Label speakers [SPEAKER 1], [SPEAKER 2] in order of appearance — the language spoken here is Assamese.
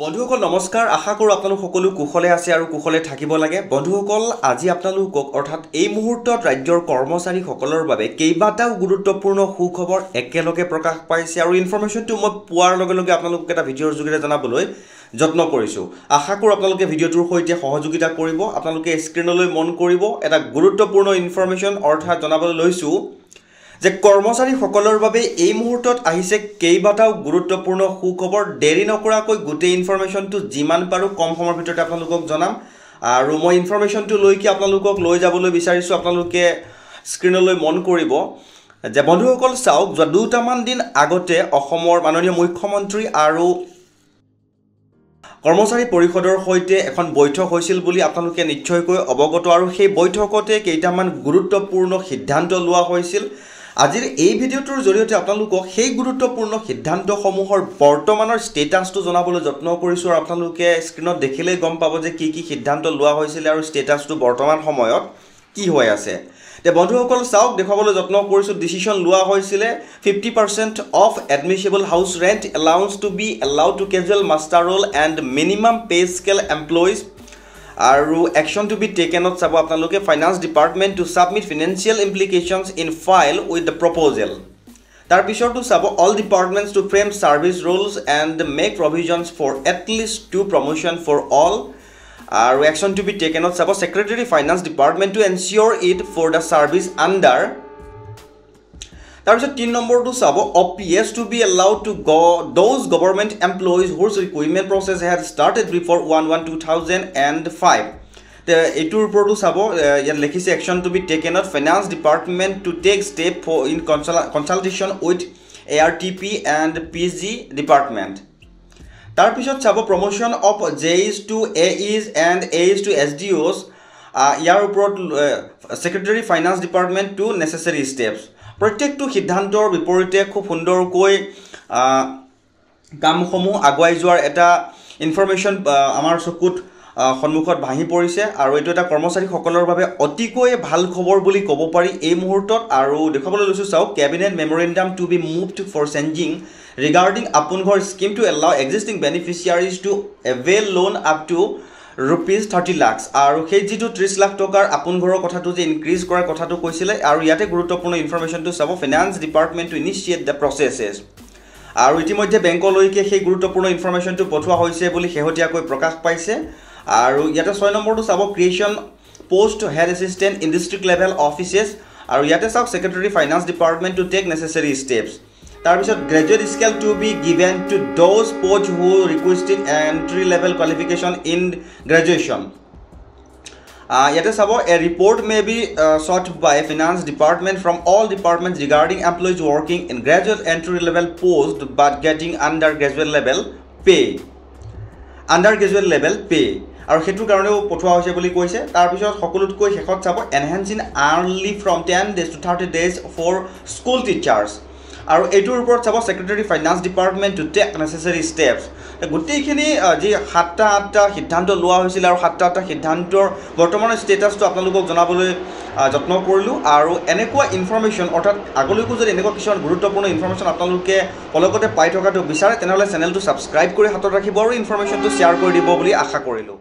[SPEAKER 1] বন্ধুসকল নমস্কাৰ আশা কৰো আপোনালোক সকলো কুশলে আছে আৰু কুশলে থাকিব লাগে বন্ধুসকল আজি আপোনালোকক অৰ্থাৎ এই মুহূৰ্তত ৰাজ্যৰ কৰ্মচাৰী সকলৰ বাবে কেইবাটাও গুৰুত্বপূৰ্ণ সুখবৰ একেলগে প্ৰকাশ পাইছে আৰু ইনফৰমেশনটো মই পোৱাৰ লগে লগে আপোনালোকক এটা ভিডিঅ'ৰ যোগেৰে জনাবলৈ যত্ন কৰিছো আশা কৰো আপোনালোকে ভিডিঅ'টোৰ সৈতে সহযোগিতা কৰিব আপোনালোকে স্ক্ৰিনলৈ মন কৰিব এটা গুৰুত্বপূৰ্ণ ইনফৰমেশন অৰ্থাৎ জনাবলৈ লৈছো যে কৰ্মচাৰী সকলৰ বাবে এই মুহূৰ্তত আহিছে কেইবাটাও গুৰুত্বপূৰ্ণ সুখবৰ দেৰি নকৰাকৈ গোটেই ইনফৰমেশনটো যিমান পাৰো কম সময়ৰ ভিতৰতে আপোনালোকক জনাম আৰু মই ইনফৰমেশনটো লৈকি আপোনালোকক লৈ যাবলৈ বিচাৰিছো আপোনালোকে স্ক্ৰিনলৈ মন কৰিব যে বন্ধুসকল চাওক যোৱা দুটামান দিন আগতে অসমৰ মাননীয় মুখ্যমন্ত্ৰী আৰু কৰ্মচাৰী পৰিষদৰ সৈতে এখন বৈঠক হৈছিল বুলি আপোনালোকে নিশ্চয়কৈ অৱগত আৰু সেই বৈঠকতে কেইটামান গুৰুত্বপূৰ্ণ সিদ্ধান্ত লোৱা হৈছিল আজিৰ এই ভিডিঅ'টোৰ জৰিয়তে আপোনালোকক সেই গুৰুত্বপূৰ্ণ সিদ্ধান্তসমূহৰ বৰ্তমানৰ ষ্টেটাছটো জনাবলৈ যত্ন কৰিছো আৰু আপোনালোকে স্ক্ৰিনত দেখিলে গম পাব যে কি সিদ্ধান্ত লোৱা হৈছিল আৰু ষ্টেটাছটো বৰ্তমান সময়ত কি হৈ আছে তে বন্ধুসকল চাওক দেখাবলৈ যত্ন কৰিছো ডিসিশন লোৱা হৈছিল 50% of admissible house rent allowance to be allowed to casual master roll and minimum pay scale employees আৰু action to be taken of sabo apnaloke finance department to submit financial implications in file with the proposal tar bishor to sabo all departments to frame service rules and make provisions for at least 2 promotion for all action to be taken of sabo secretary finance department to ensure it for the service under Tarpiছত 3 number to sabo OPS to be allowed to go those government employees whose recruitment process had started before 1/1/2005 the etur upor to sabo yat lekhise action to be taken of finance department to take step for in consultation with ARTP and PG department Tarpiছত sabo promotion of JAs to AEs and AEs to SDOs yar upor secretary finance department to necessary steps প্ৰত্যেকটো সিদ্ধান্তৰ বিপৰীতে খুব সুন্দৰকৈ কামসমূহ আগুৱাই যোৱাৰ এটা ইনফৰমেশন আমাৰ চকুত সন্মুখত ভাহি পৰিছে আৰু এটো এটা কৰ্মচাৰী সকলৰ বাবে অতিকৈ ভাল খবৰ বুলি ক'ব পাৰি এই মুহূৰ্তত আৰু দেখাবলৈ লৈছো চাওক cabinet memorandum to be moved for changing regarding Apun Ghar scheme to allow existing beneficiaries to avail loan up to rupees 30 lakhs আৰু সেই যেটো 30 লাখ টকাৰ আপোন ঘৰৰ কথাটো যে ইনক্ৰিজ কৰাৰ কথাটো কৈছিলে আৰু ইয়াতে গুৰুত্বপূৰ্ণ ইনফৰমেশনটো চাব ফাইনান্স ডিপাৰ্টমেন্ট টু ইনিশিয়েট দা প্ৰসেসেস আৰু ইতিমধ্যে বেংকলৈকে সেই গুৰুত্বপূৰ্ণ ইনফৰমেশনটো পঠোৱা হৈছে বুলি হেহতিয়াকৈ প্ৰকাশ পাইছে আৰু ইয়াতে 6 নম্বৰটো sub creation post head assistant in district level offices আৰু ইয়াতে চাওক secretary finance department to take necessary steps Tarpiছত graduate scale to be given to those posts who requested entry level qualification in graduation. Yete sabo a report may be sought by finance department from all departments regarding employees working in graduate entry level post but getting undergraduate level pay. Undergraduate level pay. আৰু হেতু কাৰণেও পঠোৱা হৈছে বুলি কৈছে তাৰ পিছত সকলোতকৈ শেষত চাব enhancing early from 10 days to 30 days for school teachers. আৰু এটোৰ ওপৰত sub secretary finance department to take necessary steps গুটেইখিনি যি 7টা সিদ্ধান্ত লোৱা হৈছিল আৰু 7টা সিদ্ধান্তৰ বৰ্তমানৰ ষ্টেটাছটো আপোনালোকক জনাবলৈ যত্ন কৰিলো আৰু এনেকুৱা ইনফৰমেশন অৰ্থাৎ আগলৈকো যদি এনেকুৱা কিছুমান গুৰুত্বপূৰ্ণ ইনফৰমেশন আপোনালোকে অলগতে পাই থকাটো বিচাৰে তেনেহলে চেনেলটো সাবস্ক্ৰাইব কৰি হাতত ৰাখিব আৰু ইনফৰমেশনটো শেয়াৰ কৰি দিব বুলি আশা কৰিলো